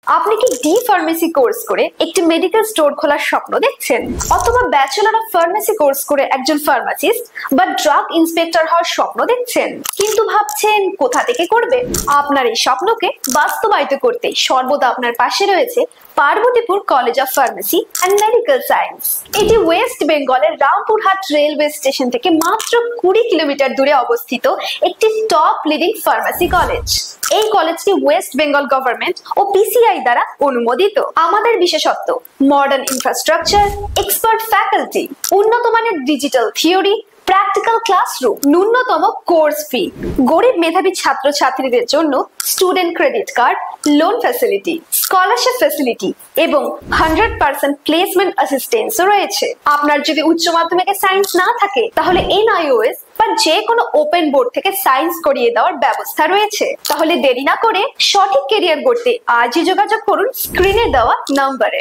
আপনি কি D pharmacy course করে একটি মেডিকেল স্টোর খোলার স্বপ্ন দেখছেন, অথবা ব্যাচেলর অফ ফার্মেসি কোর্স করে একজন ফার্মাসিস্ট বা ড্রাগ ইন্সপেক্টর হওয়ার স্বপ্ন দেখছেন, কিন্তু ভাবছেন কোথা থেকে করবেন? আপনার এই স্বপ্নকে বাস্তবায়িত করতে সর্বদা আপনার পাশে রয়েছে Parbatipur college of pharmacy and medical science. এটি ওয়েস্ট বেঙ্গলের রামপুরহাট রেলওয়ে স্টেশন থেকে মাত্র 20 কিলোমিটার দূরে অবস্থিত একটি টপ লিডিং ফার্মেসি কলেজ। এই কলেজটি ওয়েস্ট বেঙ্গল গভর্নমেন্ট ও পিসিআই দ্বারা অনুমোদিত। আমাদের বিশেষত্ব মডার্ন ইনফ্রাস্ট্রাকচার, এক্সপার্ট ফ্যাকাল্টি, উন্নত মানের ডিজিটাল থিওরি, প্র্যাকটিক্যাল ক্লাসরুম, ন্যূনতম কোর্স ফি, গরিব মেধাবী ছাত্রছাত্রীদের জন্য student credit card, loan facility, scholarship facility এবং 100% প্লেসমেন্ট অ্যাসিস্ট্যান্সও রয়েছে। আপনার যদি উচ্চ মাধ্যমিকে সায়েন্স না থাকে, তাহলে এনআইওএস বা যে কোনো ওপেন বোর্ড থেকে সায়েন্স করিয়ে দেওয়ার ব্যবস্থা রয়েছে। তাহলে দেরি না করে সঠিক কেরিয়ার গড়তে আজই যোগাযোগ করুন স্ক্রিনে দেওয়া নম্বরে।